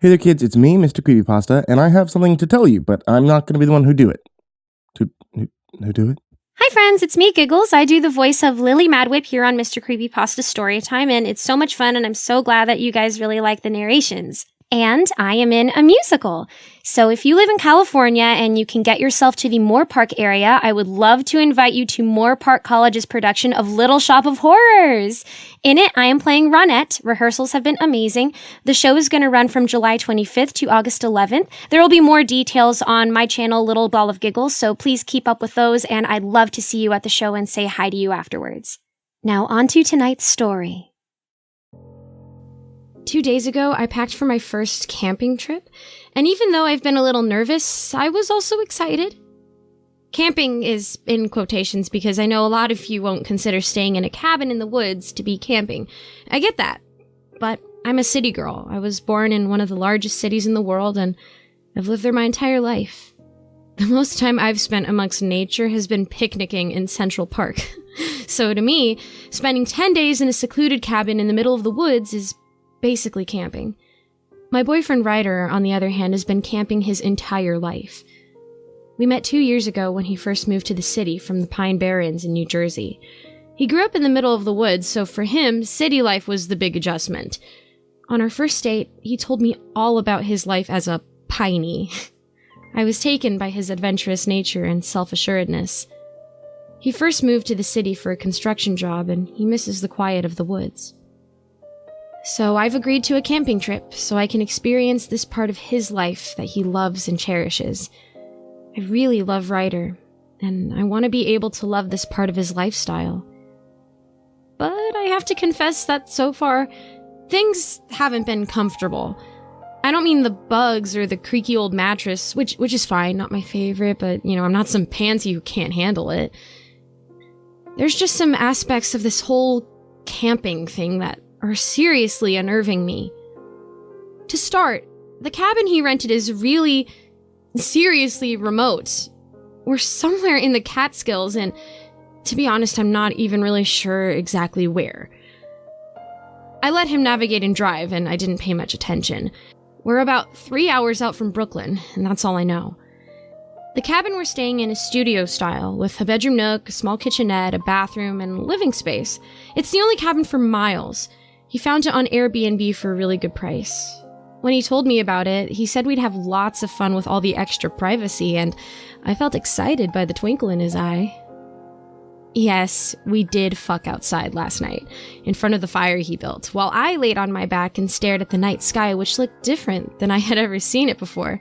Hey there, kids, it's me, MrCreepyPasta, and I have something to tell you, but I'm not going to be the one who do it. Who do it? Hi friends, it's me, Giggles. I do the voice of Lily Madwhip here on MrCreepyPasta Storytime, and it's so much fun, and I'm so glad that you guys really like the narrations. And I am in a musical. So if you live in California and you can get yourself to the Moore Park area, I would love to invite you to Moore Park College's production of Little Shop of Horrors. In it, I am playing Ronette. Rehearsals have been amazing. The show is going to run from July 25th to August 11th. There will be more details on my channel, LittleBallofGiggles, so please keep up with those, and I'd love to see you at the show and say hi to you afterwards. Now on to tonight's story. 2 days ago, I packed for my first camping trip, and even though I've been a little nervous, I was also excited. Camping is in quotations because I know a lot of you won't consider staying in a cabin in the woods to be camping. I get that, but I'm a city girl. I was born in one of the largest cities in the world, and I've lived there my entire life. The most time I've spent amongst nature has been picnicking in Central Park. So to me, spending 10 days in a secluded cabin in the middle of the woods is basically camping. My boyfriend Ryder, on the other hand, has been camping his entire life. We met 2 years ago when he first moved to the city from the Pine Barrens in New Jersey. He grew up in the middle of the woods, so for him, city life was the big adjustment. On our first date, he told me all about his life as a piney. I was taken by his adventurous nature and self-assuredness. He first moved to the city for a construction job, and he misses the quiet of the woods. So I've agreed to a camping trip so I can experience this part of his life that he loves and cherishes. I really love Ryder, and I want to be able to love this part of his lifestyle. But I have to confess that so far, things haven't been comfortable. I don't mean the bugs or the creaky old mattress, which is fine, not my favorite, but, I'm not some pansy who can't handle it. There's just some aspects of this whole camping thing that are seriously unnerving me. To start, the cabin he rented is really seriously remote. We're somewhere in the Catskills, and to be honest, I'm not even really sure exactly where. I let him navigate and drive, and I didn't pay much attention. We're about 3 hours out from Brooklyn, and that's all I know. The cabin we're staying in is studio style, with a bedroom nook, a small kitchenette, a bathroom, and living space. It's the only cabin for miles. He found it on Airbnb for a really good price. When he told me about it, he said we'd have lots of fun with all the extra privacy, and I felt excited by the twinkle in his eye. Yes, we did fuck outside last night, in front of the fire he built, while I laid on my back and stared at the night sky, which looked different than I had ever seen it before.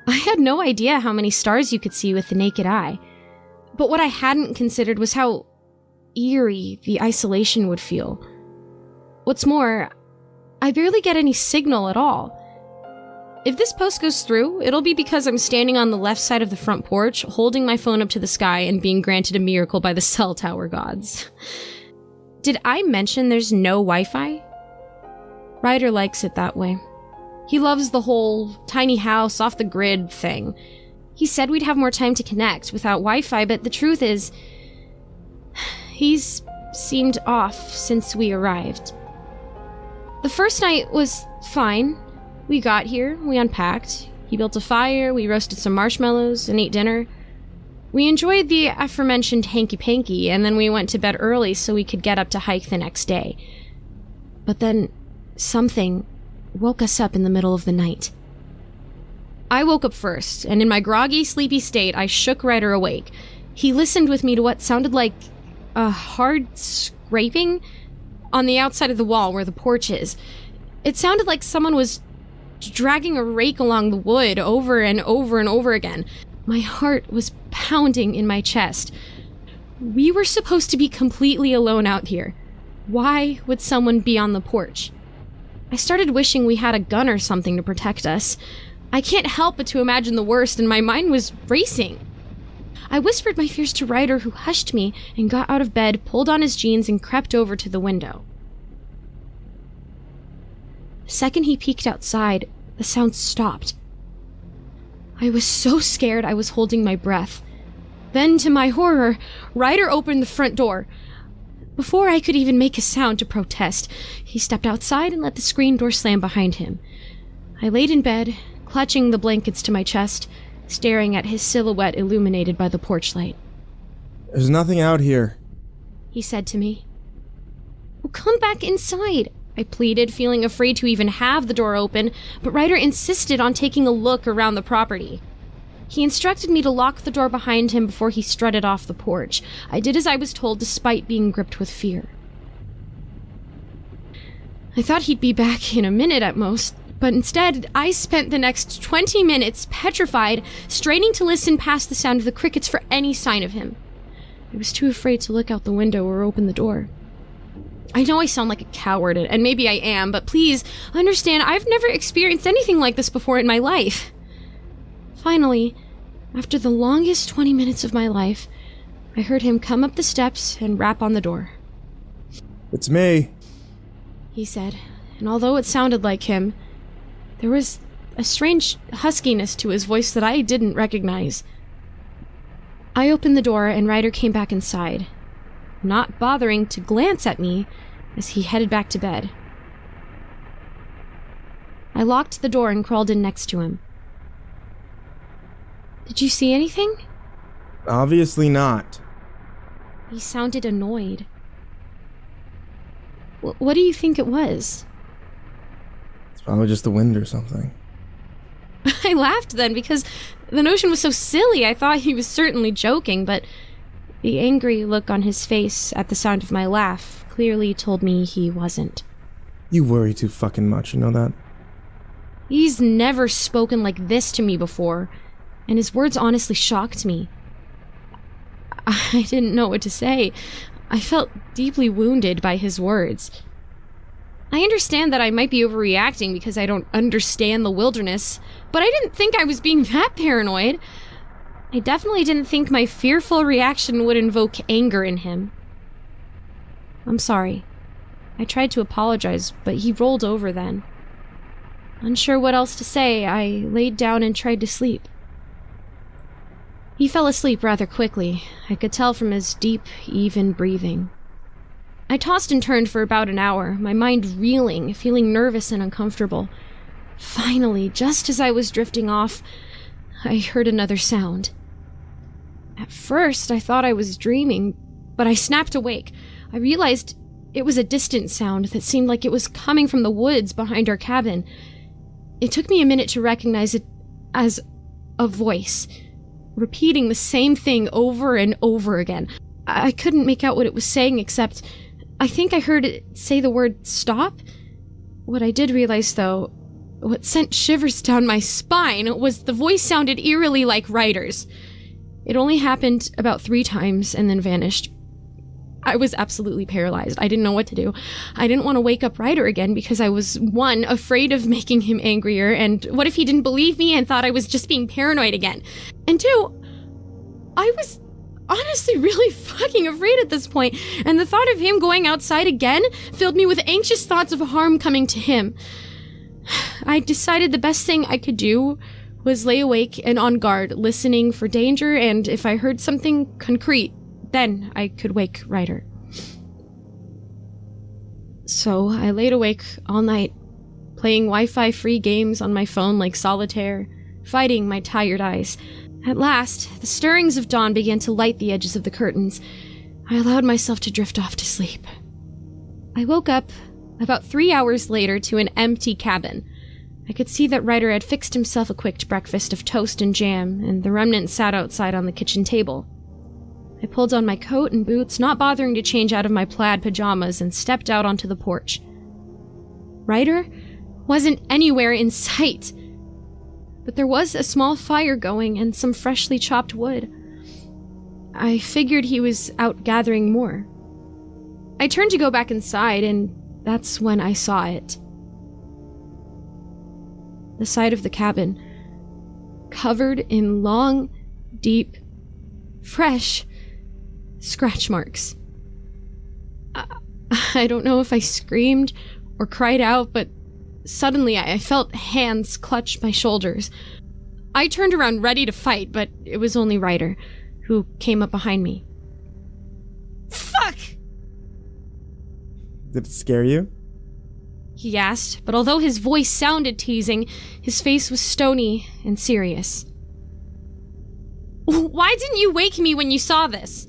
I had no idea how many stars you could see with the naked eye. But what I hadn't considered was how eerie the isolation would feel. What's more, I barely get any signal at all. If this post goes through, it'll be because I'm standing on the left side of the front porch, holding my phone up to the sky and being granted a miracle by the cell tower gods. Did I mention there's no Wi-Fi? Ryder likes it that way. He loves the whole tiny house off the grid thing. He said we'd have more time to connect without Wi-Fi, but the truth is, he's seemed off since we arrived. The first night was fine. We got here, we unpacked, he built a fire, we roasted some marshmallows and ate dinner. We enjoyed the aforementioned hanky-panky, and then we went to bed early so we could get up to hike the next day. But then, something woke us up in the middle of the night. I woke up first, and in my groggy, sleepy state, I shook Ryder awake. He listened with me to what sounded like a hard scraping on the outside of the wall where the porch is. It sounded like someone was dragging a rake along the wood over and over and over again. My heart was pounding in my chest. We were supposed to be completely alone out here. Why would someone be on the porch? I started wishing we had a gun or something to protect us. I can't help but to imagine the worst, and my mind was racing. I whispered my fears to Ryder, who hushed me and got out of bed, pulled on his jeans, and crept over to the window. The second he peeked outside, the sound stopped. I was so scared I was holding my breath. Then, to my horror, Ryder opened the front door. Before I could even make a sound to protest, he stepped outside and let the screen door slam behind him. I laid in bed, clutching the blankets to my chest, staring at his silhouette illuminated by the porch light. There's nothing out here, he said to me. Well, come back inside, I pleaded, feeling afraid to even have the door open, but Ryder insisted on taking a look around the property. He instructed me to lock the door behind him before he strutted off the porch. I did as I was told, despite being gripped with fear. I thought he'd be back in a minute at most, but instead, I spent the next 20 minutes petrified, straining to listen past the sound of the crickets for any sign of him. I was too afraid to look out the window or open the door. I know I sound like a coward, and maybe I am, but please understand I've never experienced anything like this before in my life. Finally, after the longest 20 minutes of my life, I heard him come up the steps and rap on the door. It's me, he said, and although it sounded like him, there was a strange huskiness to his voice that I didn't recognize. I opened the door and Ryder came back inside, not bothering to glance at me as he headed back to bed. I locked the door and crawled in next to him. Did you see anything? Obviously not. He sounded annoyed. What do you think it was? It's probably just the wind or something. I laughed then because the notion was so silly. I thought he was certainly joking, but the angry look on his face at the sound of my laugh clearly told me he wasn't. You worry too fucking much, you know that? He's never spoken like this to me before, and his words honestly shocked me. I didn't know what to say. I felt deeply wounded by his words. I understand that I might be overreacting because I don't understand the wilderness, but I didn't think I was being that paranoid. I definitely didn't think my fearful reaction would invoke anger in him. I'm sorry. I tried to apologize, but he rolled over then. Unsure what else to say, I laid down and tried to sleep. He fell asleep rather quickly. I could tell from his deep, even breathing. I tossed and turned for about an hour, my mind reeling, feeling nervous and uncomfortable. Finally, just as I was drifting off, I heard another sound. At first, I thought I was dreaming, but I snapped awake. I realized it was a distant sound that seemed like it was coming from the woods behind our cabin. It took me a minute to recognize it as a voice, repeating the same thing over and over again. I couldn't make out what it was saying, except I think I heard it say the word stop. What I did realize, though, what sent shivers down my spine, was the voice sounded eerily like Ryder's. It only happened about 3 times and then vanished. I was absolutely paralyzed. I didn't know what to do. I didn't want to wake up Ryder again because I was, 1, afraid of making him angrier, and what if he didn't believe me and thought I was just being paranoid again? And 2, I was honestly really fucking afraid at this point, and the thought of him going outside again filled me with anxious thoughts of harm coming to him. I decided the best thing I could do was lay awake and on guard, listening for danger, and if I heard something concrete, then I could wake Ryder. So I laid awake all night, playing Wi-Fi free games on my phone like solitaire, fighting my tired eyes. At last, the stirrings of dawn began to light the edges of the curtains. I allowed myself to drift off to sleep. I woke up about 3 hours later to an empty cabin. I could see that Ryder had fixed himself a quick breakfast of toast and jam, and the remnant sat outside on the kitchen table. I pulled on my coat and boots, not bothering to change out of my plaid pajamas, and stepped out onto the porch. Ryder wasn't anywhere in sight, but there was a small fire going and some freshly chopped wood. I figured he was out gathering more. I turned to go back inside, and that's when I saw it. The side of the cabin, covered in long, deep, fresh scratch marks. I don't know if I screamed or cried out, but suddenly I felt hands clutch my shoulders. I turned around ready to fight, but it was only Ryder, who came up behind me. Fuck! Did it scare you? he asked, but although his voice sounded teasing, his face was stony and serious. Why didn't you wake me when you saw this?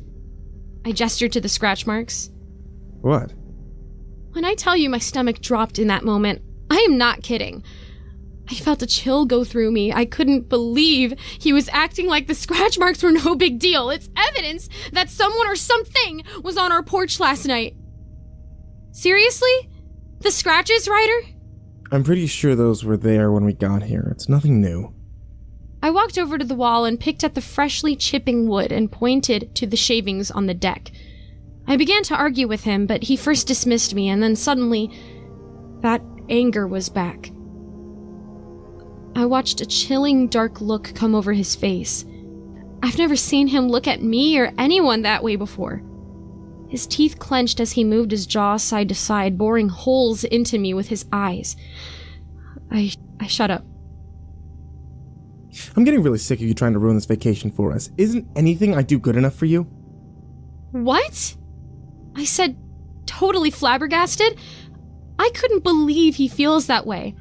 I gestured to the scratch marks. What? When I tell you my stomach dropped in that moment, I am not kidding. I felt a chill go through me. I couldn't believe he was acting like the scratch marks were no big deal. It's evidence that someone or something was on our porch last night. Seriously? The scratches, Ryder? I'm pretty sure those were there when we got here. It's nothing new. I walked over to the wall and picked at the freshly chipping wood and pointed to the shavings on the deck. I began to argue with him, but he first dismissed me, and then suddenly, that anger was back. I watched a chilling, dark look come over his face. I've never seen him look at me or anyone that way before. His teeth clenched as he moved his jaw side to side, boring holes into me with his eyes. I shut up. I'm getting really sick of you trying to ruin this vacation for us. Isn't anything I do good enough for you? What? I said, totally flabbergasted. I couldn't believe he feels that way.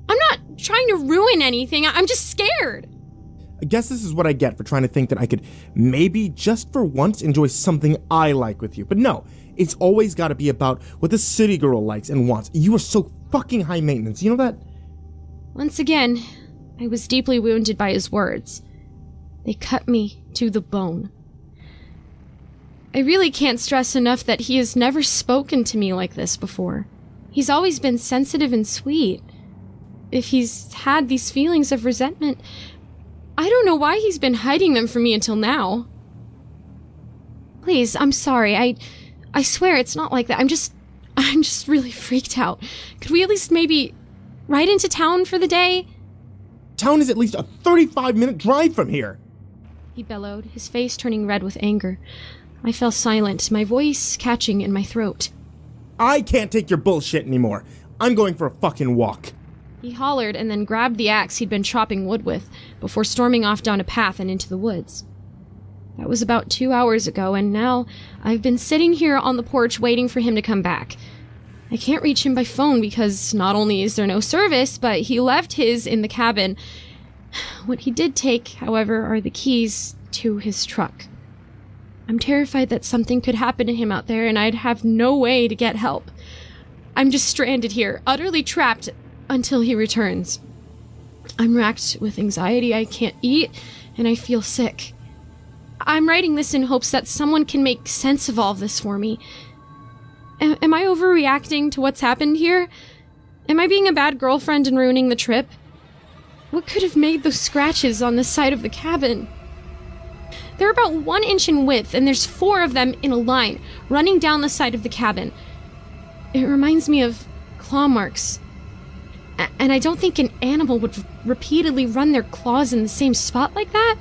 I'm not trying to ruin anything. I'm just scared. I guess this is what I get for trying to think that I could maybe just for once enjoy something I like with you. But no, it's always got to be about what the city girl likes and wants. You are so fucking high maintenance. You know that? Once again, I was deeply wounded by his words. They cut me to the bone. I really can't stress enough that he has never spoken to me like this before. He's always been sensitive and sweet. If he's had these feelings of resentment, I don't know why he's been hiding them from me until now. Please, I'm sorry. I swear it's not like that. I'm just really freaked out. Could we at least maybe ride into town for the day? Town is at least a 35-minute drive from here. He bellowed, his face turning red with anger. I fell silent, my voice catching in my throat. I can't take your bullshit anymore. I'm going for a fucking walk. He hollered and then grabbed the axe he'd been chopping wood with, before storming off down a path and into the woods. That was about 2 hours ago, and now I've been sitting here on the porch waiting for him to come back. I can't reach him by phone because not only is there no service, but he left his in the cabin. What he did take, however, are the keys to his truck. I'm terrified that something could happen to him out there and I'd have no way to get help. I'm just stranded here, utterly trapped until he returns. I'm racked with anxiety, I can't eat, and I feel sick. I'm writing this in hopes that someone can make sense of all of this for me. Am I overreacting to what's happened here? Am I being a bad girlfriend and ruining the trip? What could have made those scratches on the side of the cabin? They're about 1 inch in width, and there's 4 of them in a line, running down the side of the cabin. It reminds me of claw marks. And I don't think an animal would repeatedly run their claws in the same spot like that.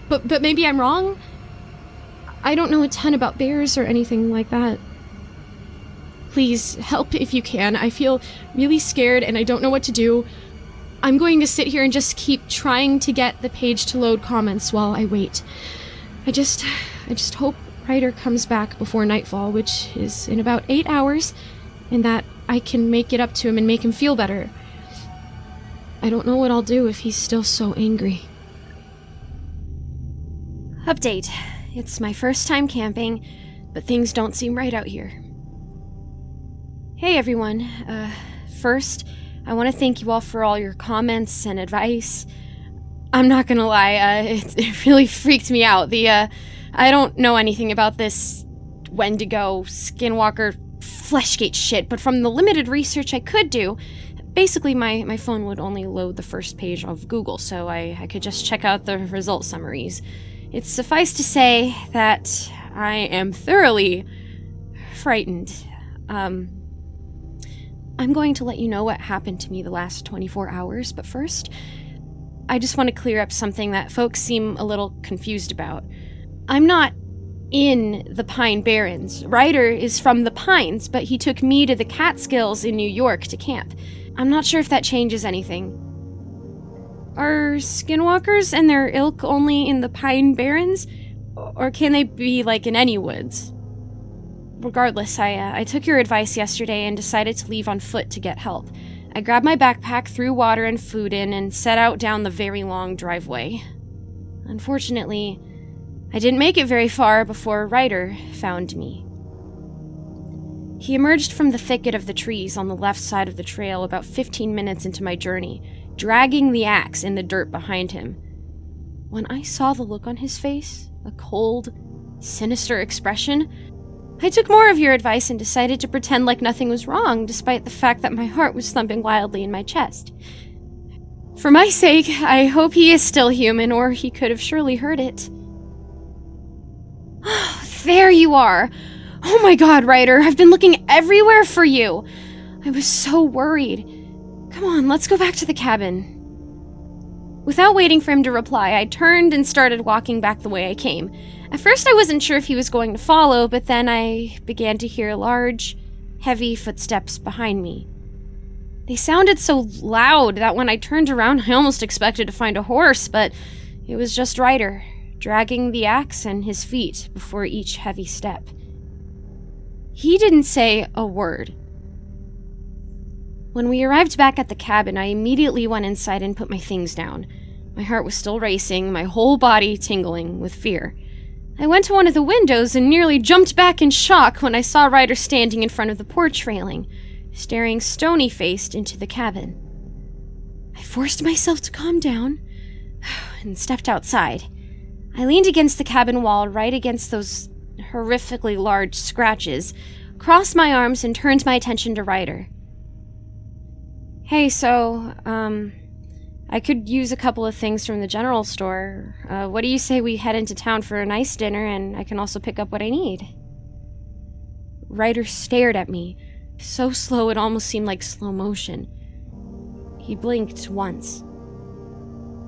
But maybe I'm wrong? I don't know a ton about bears or anything like that. Please, help if you can. I feel really scared and I don't know what to do. I'm going to sit here and just keep trying to get the page to load comments while I wait. I just hope Ryder comes back before nightfall, which is in about 8 hours, and that I can make it up to him and make him feel better. I don't know what I'll do if he's still so angry. Update. It's my first time camping, but things don't seem right out here. Hey everyone. First, I want to thank you all for all your comments and advice. I'm not gonna lie, it really freaked me out. I don't know anything about this Wendigo, Skinwalker, Fleshgate shit, but from the limited research I could do, basically my phone would only load the first page of Google, so I could just check out the result summaries. It's suffice to say that I am thoroughly frightened. I'm going to let you know what happened to me the last 24 hours, but first, I just want to clear up something that folks seem a little confused about. I'm not in the Pine Barrens. Ryder is from the Pines, but he took me to the Catskills in New York to camp. I'm not sure if that changes anything. Are skinwalkers and their ilk only in the Pine Barrens? Or can they be, like, in any woods? Regardless, I took your advice yesterday and decided to leave on foot to get help. I grabbed my backpack, threw water and food in, and set out down the very long driveway. Unfortunately, I didn't make it very far before a rider found me. He emerged from the thicket of the trees on the left side of the trail about 15 minutes into my journey, dragging the axe in the dirt behind him. When I saw the look on his face, a cold, sinister expression, I took more of your advice and decided to pretend like nothing was wrong, despite the fact that my heart was thumping wildly in my chest. For my sake, I hope he is still human, or he could have surely heard it. There you are! Oh my god, Ryder, I've been looking everywhere for you! I was so worried. Come on, let's go back to the cabin. Without waiting for him to reply, I turned and started walking back the way I came. At first I wasn't sure if he was going to follow, but then I began to hear large, heavy footsteps behind me. They sounded so loud that when I turned around I almost expected to find a horse, but it was just Ryder, dragging the axe and his feet before each heavy step. He didn't say a word. When we arrived back at the cabin, I immediately went inside and put my things down. My heart was still racing, my whole body tingling with fear. I went to one of the windows and nearly jumped back in shock when I saw Ryder standing in front of the porch railing, staring stony-faced into the cabin. I forced myself to calm down and stepped outside. I leaned against the cabin wall, right against those horrifically large scratches, crossed my arms, and turned my attention to Ryder. Hey, so, I could use a couple of things from the general store. What do you say we head into town for a nice dinner, and I can also pick up what I need? Ryder stared at me, so slow it almost seemed like slow motion. He blinked once.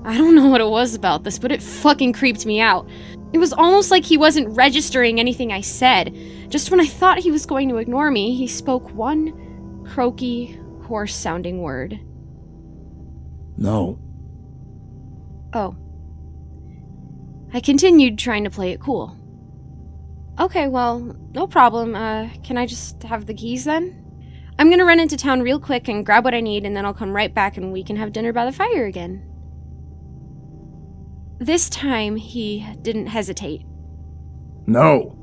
I don't know what it was about this, but it fucking creeped me out. It was almost like he wasn't registering anything I said. Just when I thought he was going to ignore me, he spoke one croaky, hoarse-sounding word. No. Oh. I continued trying to play it cool. Okay, well, no problem. Can I just have the keys then? I'm gonna run into town real quick and grab what I need, and then I'll come right back and we can have dinner by the fire again. This time, he didn't hesitate. No.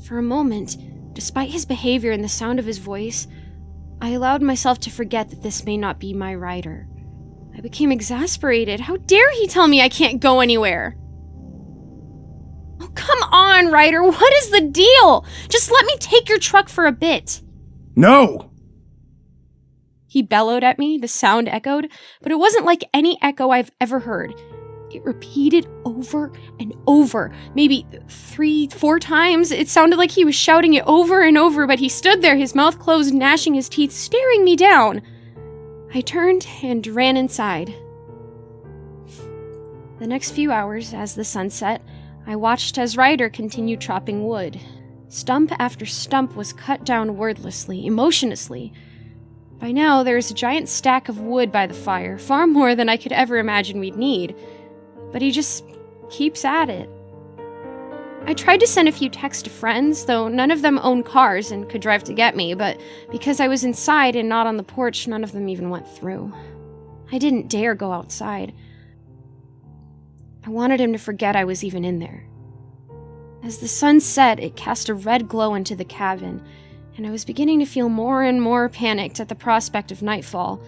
For a moment, despite his behavior and the sound of his voice, I allowed myself to forget that this may not be my Ryder. I became exasperated. How dare he tell me I can't go anywhere? Oh, come on, Ryder. What is the deal? Just let me take your truck for a bit. No! He bellowed at me, the sound echoed, but it wasn't like any echo I've ever heard. It repeated over and over, maybe 3-4 times. It sounded like he was shouting it over and over, but he stood there, his mouth closed, gnashing his teeth, staring me down. I turned and ran inside. The next few hours, as the sun set, I watched as Ryder continued chopping wood. Stump after stump was cut down wordlessly, emotionlessly. By now, there was a giant stack of wood by the fire, far more than I could ever imagine we'd need. But he just keeps at it. I tried to send a few texts to friends, though none of them owned cars and could drive to get me, but because I was inside and not on the porch, none of them even went through. I didn't dare go outside. I wanted him to forget I was even in there. As the sun set, it cast a red glow into the cabin, and I was beginning to feel more and more panicked at the prospect of nightfall.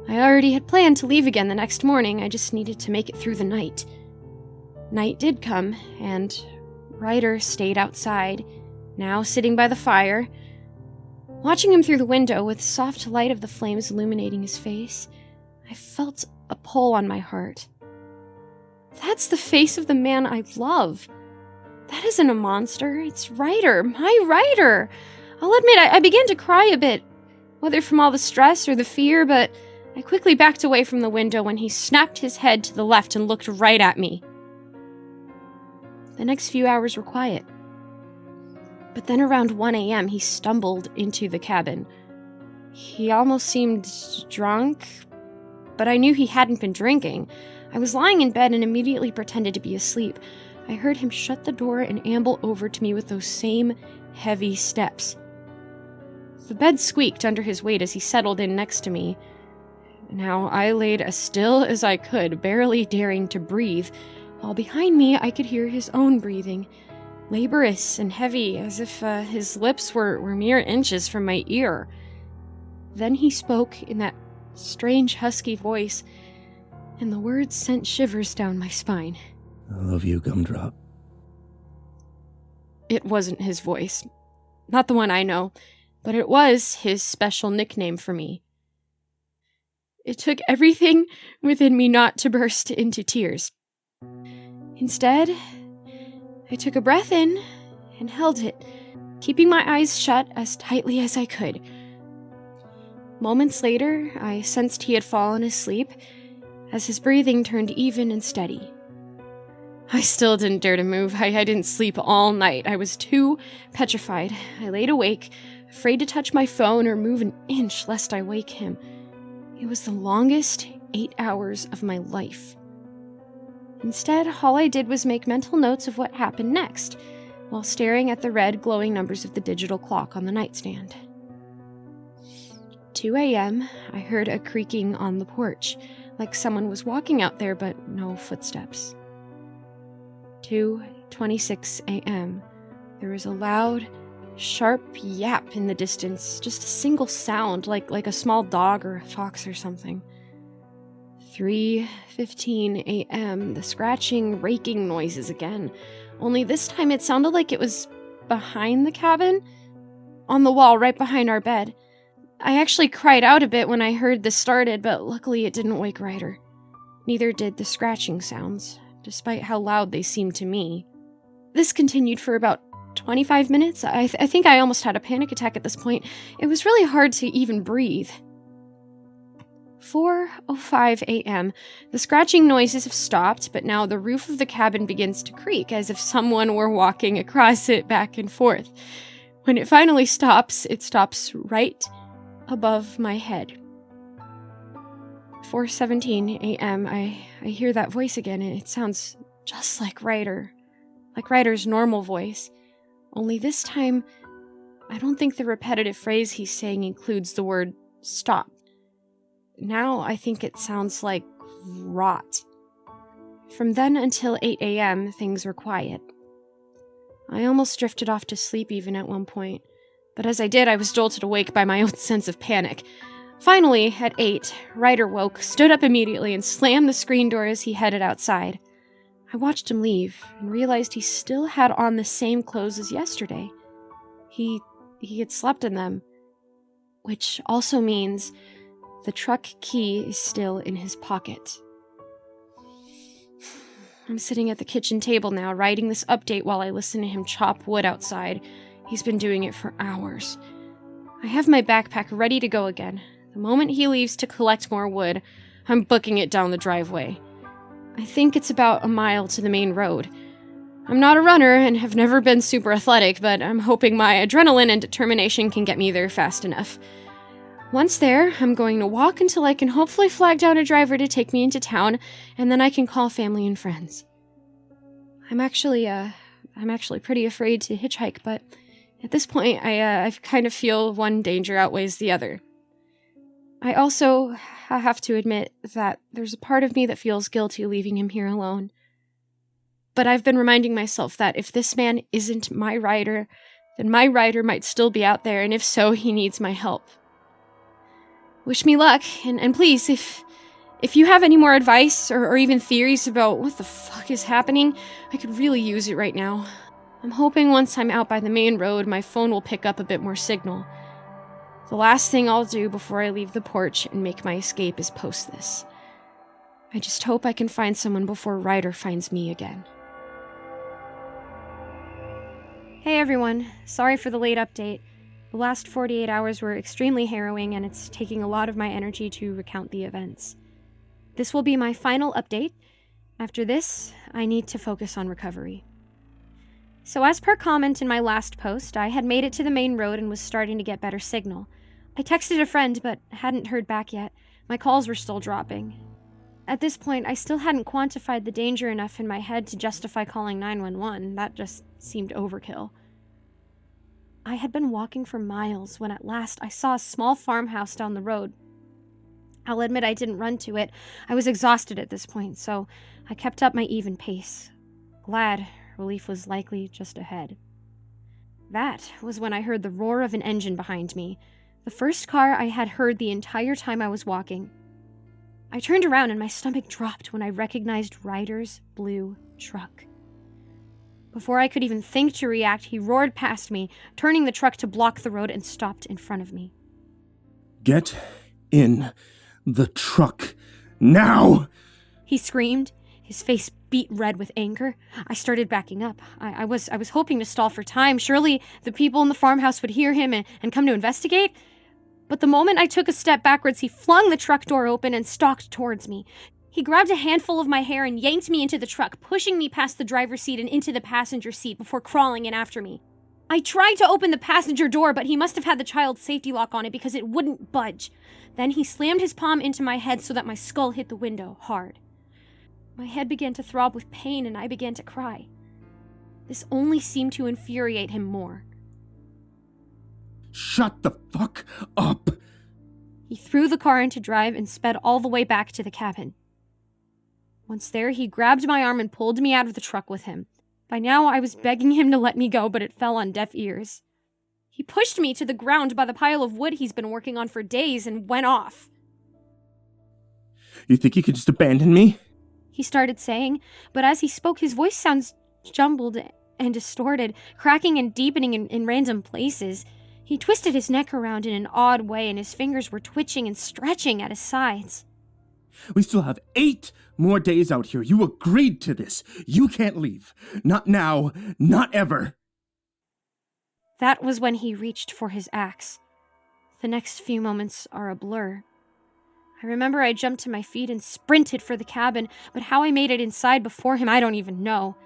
I already had planned to leave again the next morning, I just needed to make it through the night. Night did come, and Ryder stayed outside, now sitting by the fire. Watching him through the window with the soft light of the flames illuminating his face, I felt a pull on my heart. That's the face of the man I love. That isn't a monster, it's Ryder, my Ryder. I'll admit I began to cry a bit, whether from all the stress or the fear, but I quickly backed away from the window when he snapped his head to the left and looked right at me. The next few hours were quiet. But then around 1 a.m., he stumbled into the cabin. He almost seemed drunk, but I knew he hadn't been drinking. I was lying in bed and immediately pretended to be asleep. I heard him shut the door and amble over to me with those same heavy steps. The bed squeaked under his weight as he settled in next to me. Now I laid as still as I could, barely daring to breathe, while behind me I could hear his own breathing, laborious and heavy, as if his lips were mere inches from my ear. Then he spoke in that strange husky voice, and the words sent shivers down my spine. I love you, Gumdrop. It wasn't his voice. Not the one I know, but it was his special nickname for me. It took everything within me not to burst into tears. Instead, I took a breath in and held it, keeping my eyes shut as tightly as I could. Moments later, I sensed he had fallen asleep as his breathing turned even and steady. I still didn't dare to move. I didn't sleep all night. I was too petrified. I laid awake, afraid to touch my phone or move an inch lest I wake him. It was the longest 8 hours of my life. Instead, all I did was make mental notes of what happened next, while staring at the red glowing numbers of the digital clock on the nightstand. 2 a.m., I heard a creaking on the porch, like someone was walking out there, but no footsteps. 2:26 a.m., there was a loud, sharp yap in the distance, just a single sound, like a small dog or a fox or something. 3:15 a.m., the scratching, raking noises again, only this time it sounded like it was behind the cabin, on the wall right behind our bed. I actually cried out a bit when I heard this started, but luckily it didn't wake Ryder. Neither did the scratching sounds, despite how loud they seemed to me. This continued for about 25 minutes. I think I almost had a panic attack at this point. It was really hard to even breathe. 4:05 a.m., the scratching noises have stopped, but now the roof of the cabin begins to creak as if someone were walking across it back and forth. When it finally stops, it stops right above my head. 4:17 a.m., I hear that voice again, and it sounds just like Ryder's normal voice. Only this time, I don't think the repetitive phrase he's saying includes the word stop. Now I think it sounds like rot. From then until 8 a.m., things were quiet. I almost drifted off to sleep even at one point, but as I did, I was jolted awake by my own sense of panic. Finally, at 8, Ryder woke, stood up immediately, and slammed the screen door as he headed outside. I watched him leave and realized he still had on the same clothes as yesterday. He had slept in them, which also means the truck key is still in his pocket. I'm sitting at the kitchen table now, writing this update while I listen to him chop wood outside. He's been doing it for hours. I have my backpack ready to go again. The moment he leaves to collect more wood, I'm booking it down the driveway. I think it's about a mile to the main road. I'm not a runner and have never been super athletic, but I'm hoping my adrenaline and determination can get me there fast enough. Once there, I'm going to walk until I can hopefully flag down a driver to take me into town, and then I can call family and friends. I'm actually pretty afraid to hitchhike, but at this point, I kind of feel one danger outweighs the other. I also have to admit that there's a part of me that feels guilty leaving him here alone. But I've been reminding myself that if this man isn't my Ryder, then my Ryder might still be out there, and if so, he needs my help. Wish me luck, and please, if you have any more advice or even theories about what the fuck is happening, I could really use it right now. I'm hoping once I'm out by the main road, my phone will pick up a bit more signal. The last thing I'll do before I leave the porch and make my escape is post this. I just hope I can find someone before Ryder finds me again. Hey everyone, sorry for the late update. The last 48 hours were extremely harrowing, and it's taking a lot of my energy to recount the events. This will be my final update. After this, I need to focus on recovery. So as per comment in my last post, I had made it to the main road and was starting to get better signal. I texted a friend, but hadn't heard back yet. My calls were still dropping. At this point, I still hadn't quantified the danger enough in my head to justify calling 911. That just seemed overkill. I had been walking for miles when at last I saw a small farmhouse down the road. I'll admit I didn't run to it. I was exhausted at this point, so I kept up my even pace, glad relief was likely just ahead. That was when I heard the roar of an engine behind me, the first car I had heard the entire time I was walking. I turned around and my stomach dropped when I recognized Ryder's blue truck. Before I could even think to react, he roared past me, turning the truck to block the road, and stopped in front of me. Get in the truck now! He screamed, his face beet red with anger. I started backing up. I was hoping to stall for time. Surely the people in the farmhouse would hear him and come to investigate. But the moment I took a step backwards, he flung the truck door open and stalked towards me. He grabbed a handful of my hair and yanked me into the truck, pushing me past the driver's seat and into the passenger seat before crawling in after me. I tried to open the passenger door, but he must have had the child's safety lock on it because it wouldn't budge. Then he slammed his palm into my head so that my skull hit the window hard. My head began to throb with pain and I began to cry. This only seemed to infuriate him more. Shut the fuck up! He threw the car into drive and sped all the way back to the cabin. Once there, he grabbed my arm and pulled me out of the truck with him. By now, I was begging him to let me go, but it fell on deaf ears. He pushed me to the ground by the pile of wood he's been working on for days and went off. You think you could just abandon me? He started saying, but as he spoke, his voice sounds jumbled and distorted, cracking and deepening in random places. He twisted his neck around in an odd way, and his fingers were twitching and stretching at his sides. We still have 8 more days out here. You agreed to this. You can't leave. Not now. Not ever. That was when he reached for his axe. The next few moments are a blur. I remember I jumped to my feet and sprinted for the cabin, but how I made it inside before him, I don't even know.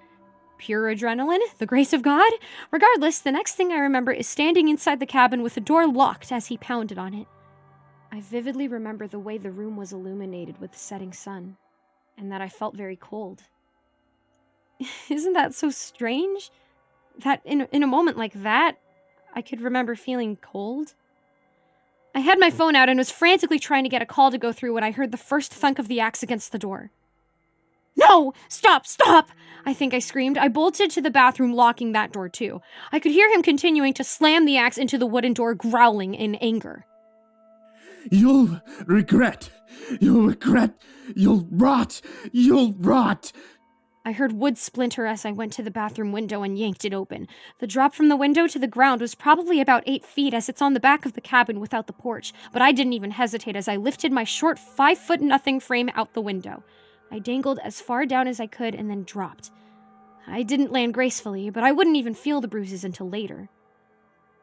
Pure adrenaline? The grace of God? Regardless, the next thing I remember is standing inside the cabin with the door locked as he pounded on it. I vividly remember the way the room was illuminated with the setting sun, and that I felt very cold. Isn't that so strange? That in a moment like that, I could remember feeling cold? I had my phone out and was frantically trying to get a call to go through when I heard the first thunk of the axe against the door. No! Stop! Stop! I think I screamed. I bolted to the bathroom, locking that door too. I could hear him continuing to slam the axe into the wooden door, growling in anger. You'll regret. You'll regret. You'll rot. You'll rot. I heard wood splinter as I went to the bathroom window and yanked it open. The drop from the window to the ground was probably about 8 feet as it's on the back of the cabin without the porch, but I didn't even hesitate as I lifted my short 5'0" frame out the window. I dangled as far down as I could and then dropped. I didn't land gracefully, but I wouldn't even feel the bruises until later.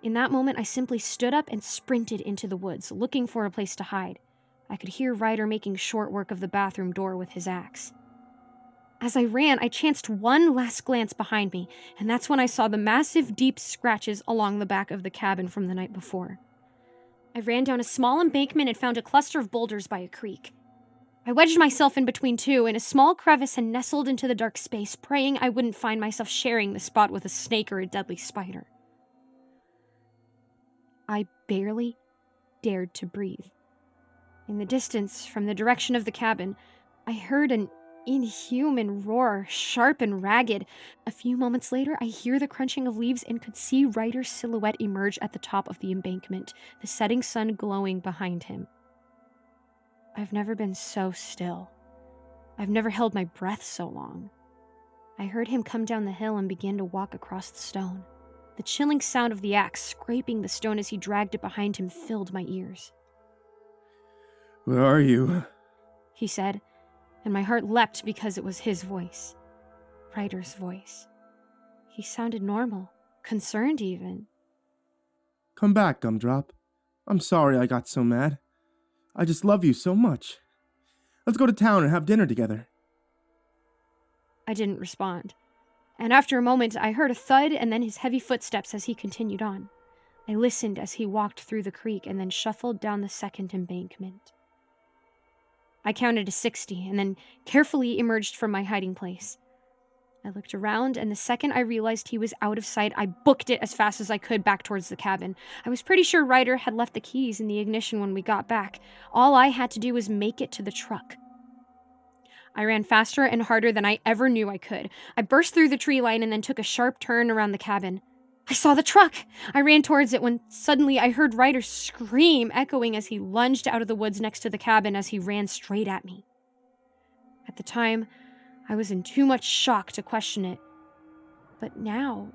In that moment, I simply stood up and sprinted into the woods, looking for a place to hide. I could hear Ryder making short work of the bathroom door with his axe. As I ran, I chanced one last glance behind me, and that's when I saw the massive, deep scratches along the back of the cabin from the night before. I ran down a small embankment and found a cluster of boulders by a creek. I wedged myself in between two in a small crevice and nestled into the dark space, praying I wouldn't find myself sharing the spot with a snake or a deadly spider. I barely dared to breathe. In the distance, from the direction of the cabin, I heard an inhuman roar, sharp and ragged. A few moments later, I hear the crunching of leaves and could see Ryder's silhouette emerge at the top of the embankment, the setting sun glowing behind him. I've never been so still. I've never held my breath so long. I heard him come down the hill and begin to walk across the stone. The chilling sound of the axe scraping the stone as he dragged it behind him filled my ears. Where are you? He said, and my heart leapt because it was his voice. Ryder's voice. He sounded normal, concerned even. Come back, Gumdrop. I'm sorry I got so mad. I just love you so much. Let's go to town and have dinner together. I didn't respond. And after a moment, I heard a thud and then his heavy footsteps as he continued on. I listened as he walked through the creek and then shuffled down the second embankment. I counted to 60 and then carefully emerged from my hiding place. I looked around, and the second I realized he was out of sight, I booked it as fast as I could back towards the cabin. I was pretty sure Ryder had left the keys in the ignition when we got back. All I had to do was make it to the truck. I ran faster and harder than I ever knew I could. I burst through the tree line and then took a sharp turn around the cabin. I saw the truck! I ran towards it when suddenly I heard Ryder scream, echoing as he lunged out of the woods next to the cabin as he ran straight at me. At the time, I was in too much shock to question it. But now,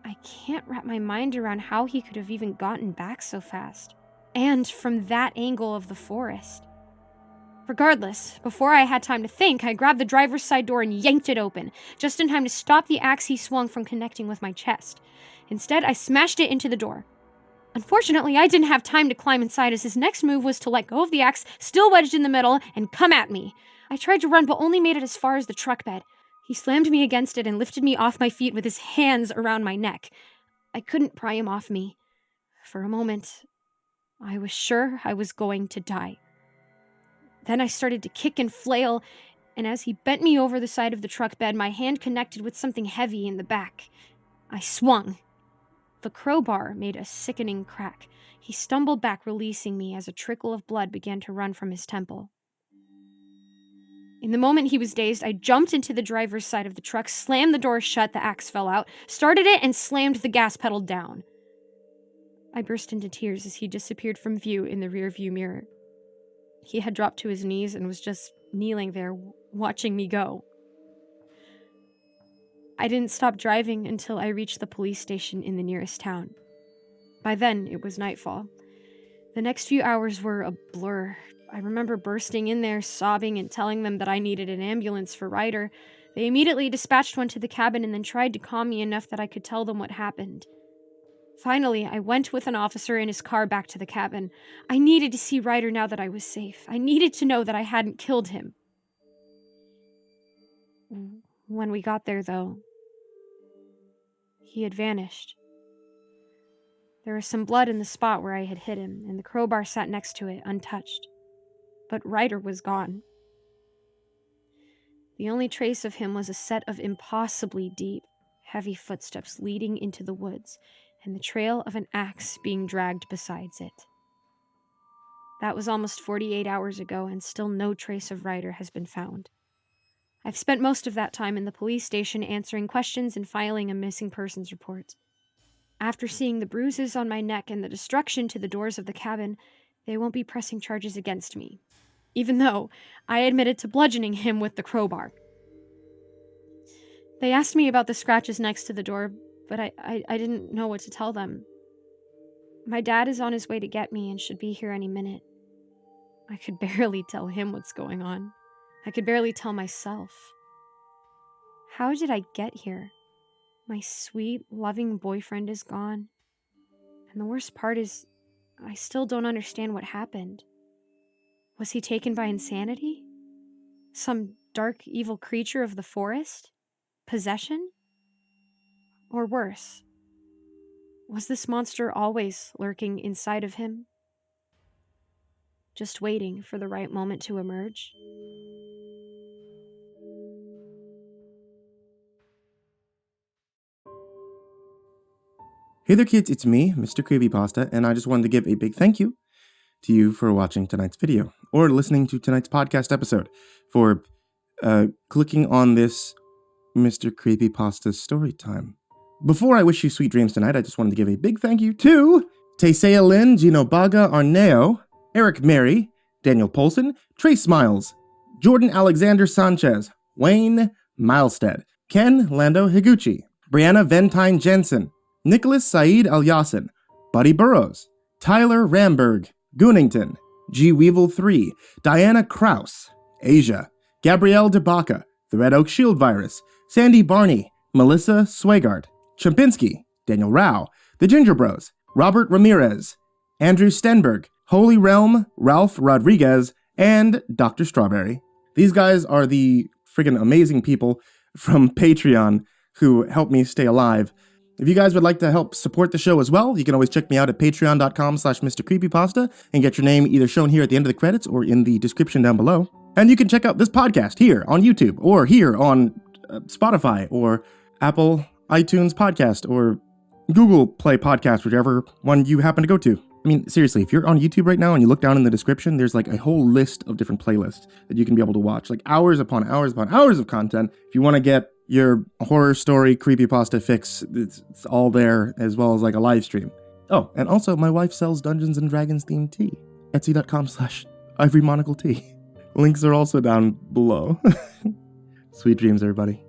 I can't wrap my mind around how he could have even gotten back so fast. And from that angle of the forest. Regardless, before I had time to think, I grabbed the driver's side door and yanked it open, just in time to stop the axe he swung from connecting with my chest. Instead, I smashed it into the door. Unfortunately, I didn't have time to climb inside, as his next move was to let go of the axe, still wedged in the middle, and come at me. I tried to run, but only made it as far as the truck bed. He slammed me against it and lifted me off my feet with his hands around my neck. I couldn't pry him off me. For a moment, I was sure I was going to die. Then I started to kick and flail, and as he bent me over the side of the truck bed, my hand connected with something heavy in the back. I swung. The crowbar made a sickening crack. He stumbled back, releasing me as a trickle of blood began to run from his temple. In the moment he was dazed, I jumped into the driver's side of the truck, slammed the door shut, the axe fell out, started it, and slammed the gas pedal down. I burst into tears as he disappeared from view in the rearview mirror. He had dropped to his knees and was just kneeling there, watching me go. I didn't stop driving until I reached the police station in the nearest town. By then, it was nightfall. The next few hours were a blur. I remember bursting in there, sobbing, and telling them that I needed an ambulance for Ryder. They immediately dispatched one to the cabin and then tried to calm me enough that I could tell them what happened. Finally, I went with an officer in his car back to the cabin. I needed to see Ryder now that I was safe. I needed to know that I hadn't killed him. When we got there, though, he had vanished. There was some blood in the spot where I had hit him, and the crowbar sat next to it, untouched. But Ryder was gone. The only trace of him was a set of impossibly deep, heavy footsteps leading into the woods, and the trail of an axe being dragged besides it. That was almost 48 hours ago, and still no trace of Ryder has been found. I've spent most of that time in the police station answering questions and filing a missing persons report. After seeing the bruises on my neck and the destruction to the doors of the cabin, they won't be pressing charges against me, even though I admitted to bludgeoning him with the crowbar. They asked me about the scratches next to the door, but I didn't know what to tell them. My dad is on his way to get me and should be here any minute. I could barely tell him what's going on. I could barely tell myself. How did I get here? My sweet, loving boyfriend is gone. And the worst part is, I still don't understand what happened. Was he taken by insanity? Some dark, evil creature of the forest? Possession? Or worse, was this monster always lurking inside of him? Just waiting for the right moment to emerge? Hey there kids, it's me, MrCreepyPasta, and I just wanted to give a big thank you to you for watching tonight's video, or listening to tonight's podcast episode, for clicking on this MrCreepyPasta Storytime. Before I wish you sweet dreams tonight, I just wanted to give a big thank you to Taysia-lynn, Genobaga-Arneho, Erik Mary, Daniel Poulsen, Trace Smiles, Jordan Alexander Sanchez, Wayne Milstead, Ken Lando Higuchi, Brianna Tine-Janzen, Nicholas Saeid Alyain, Buddy Burroughs, Tyler Ramberg, Goonington, G. Weevil 3, Diana Kraus, Asia, Gabrielle de Baca, TheRedOakShieldVirus, Sandy Barney, Melissa Sweigart, Chompski, Daniel Rao, The Ginger Bros, Robert Ramirez, Andrew Stenberg, Holy Realm, Ralph Rodriguez, and Dr. Strawberry. These guys are the friggin' amazing people from Patreon who help me stay alive. If you guys would like to help support the show as well, you can always check me out at patreon.com/MrCreepyPasta and get your name either shown here at the end of the credits or in the description down below. And you can check out this podcast here on YouTube or here on Spotify or Apple iTunes Podcast or Google Play Podcast, whichever one you happen to go to. I mean, seriously, if you're on YouTube right now and you look down in the description, there's like a whole list of different playlists that you can be able to watch, like hours upon hours upon hours of content. If you want to get your horror story creepypasta fix, it's all there, as well as like a live stream. Oh, and also my wife sells Dungeons and Dragons themed tea. Etsy.com/ivorymonocletea. Links are also down below. Sweet dreams, everybody.